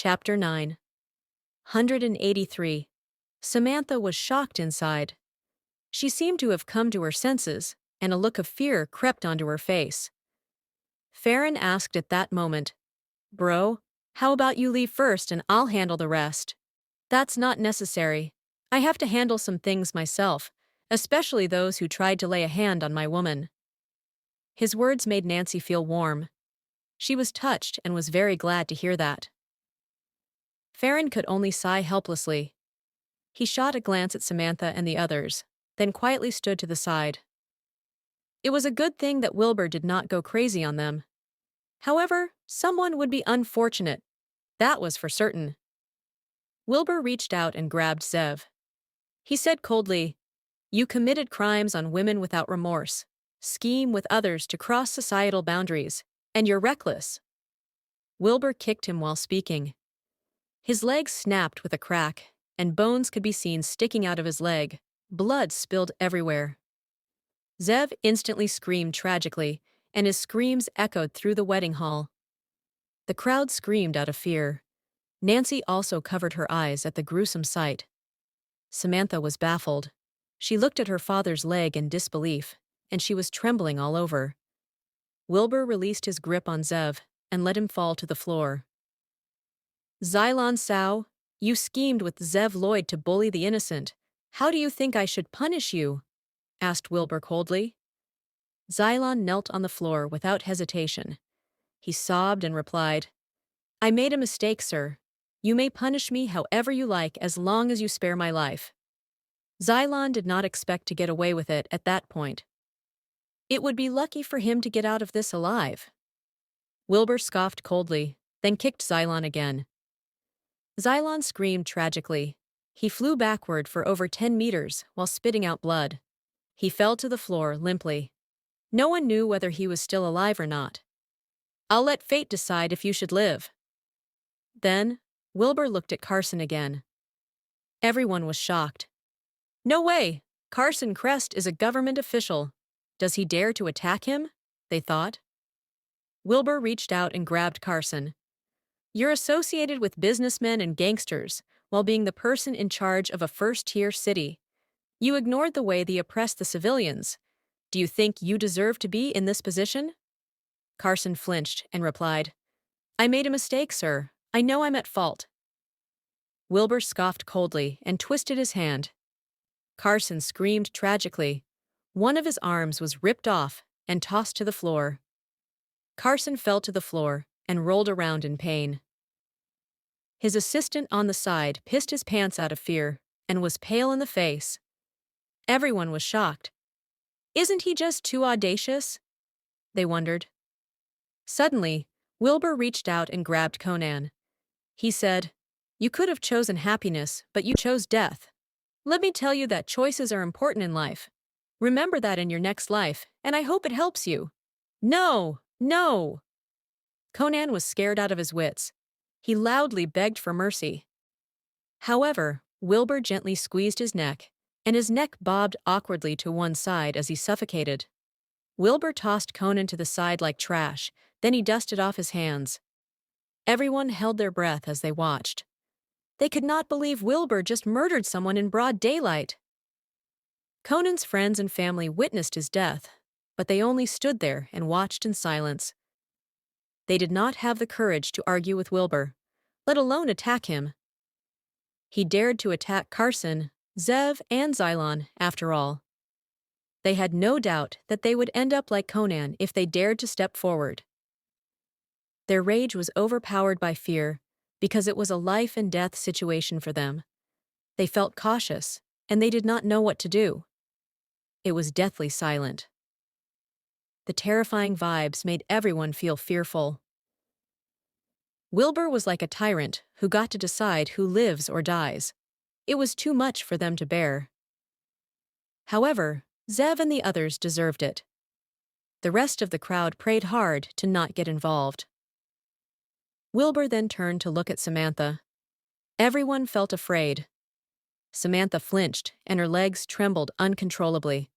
Chapter 9. 183. Samantha was shocked inside. She seemed to have come to her senses, and a look of fear crept onto her face. Farron asked at that moment, "Bro, how about you leave first and I'll handle the rest?" "That's not necessary. I have to handle some things myself, especially those who tried to lay a hand on my woman." His words made Nancy feel warm. She was touched and was very glad to hear that. Farron could only sigh helplessly. He shot a glance at Samantha and the others, then quietly stood to the side. It was a good thing that Wilbur did not go crazy on them. However, someone would be unfortunate. That was for certain. Wilbur reached out and grabbed Zev. He said coldly, "You committed crimes on women without remorse, scheme with others to cross societal boundaries, and you're reckless." Wilbur kicked him while speaking. His leg snapped with a crack, and bones could be seen sticking out of his leg. Blood spilled everywhere. Zev instantly screamed tragically, and his screams echoed through the wedding hall. The crowd screamed out of fear. Nancy also covered her eyes at the gruesome sight. Samantha was baffled. She looked at her father's leg in disbelief, and she was trembling all over. Wilbur released his grip on Zev and let him fall to the floor. "Xylon Sao, you schemed with Zev Lloyd to bully the innocent. How do you think I should punish you?" asked Wilbur coldly. Xylon knelt on the floor without hesitation. He sobbed and replied, "I made a mistake, sir. You may punish me however you like as long as you spare my life." Xylon did not expect to get away with it at that point. It would be lucky for him to get out of this alive. Wilbur scoffed coldly, then kicked Xylon again. Xylon screamed tragically. He flew backward for over 10 meters while spitting out blood. He fell to the floor limply. No one knew whether he was still alive or not. "I'll let fate decide if you should live." Then, Wilbur looked at Carson again. Everyone was shocked. "No way! Carson Crest is a government official. Does he dare to attack him?" they thought. Wilbur reached out and grabbed Carson. "You're associated with businessmen and gangsters while being the person in charge of a first-tier city. You ignored the way they oppressed the civilians. Do you think you deserve to be in this position?" Carson flinched and replied, "I made a mistake, sir. I know I'm at fault." Wilbur scoffed coldly and twisted his hand. Carson screamed tragically. One of his arms was ripped off and tossed to the floor. Carson fell to the floor and rolled around in pain. His assistant on the side pissed his pants out of fear and was pale in the face. Everyone was shocked. Isn't he just too audacious? They wondered. Suddenly, Wilbur reached out and grabbed Conan. He said, "You could have chosen happiness, but you chose death. Let me tell you that choices are important in life. Remember that in your next life, and I hope it helps you." "No! No!" Conan was scared out of his wits. He loudly begged for mercy. However, Wilbur gently squeezed his neck, and his neck bobbed awkwardly to one side as he suffocated. Wilbur tossed Conan to the side like trash, then he dusted off his hands. Everyone held their breath as they watched. They could not believe Wilbur just murdered someone in broad daylight. Conan's friends and family witnessed his death, but they only stood there and watched in silence. They did not have the courage to argue with Wilbur, let alone attack him. He dared to attack Carson, Zev, and Xylon, after all. They had no doubt that they would end up like Conan if they dared to step forward. Their rage was overpowered by fear because it was a life-and-death situation for them. They felt cautious, and they did not know what to do. It was deathly silent. The terrifying vibes made everyone feel fearful. Wilbur was like a tyrant who got to decide who lives or dies. It was too much for them to bear. However, Zev and the others deserved it. The rest of the crowd prayed hard to not get involved. Wilbur then turned to look at Samantha. Everyone felt afraid. Samantha flinched, and her legs trembled uncontrollably.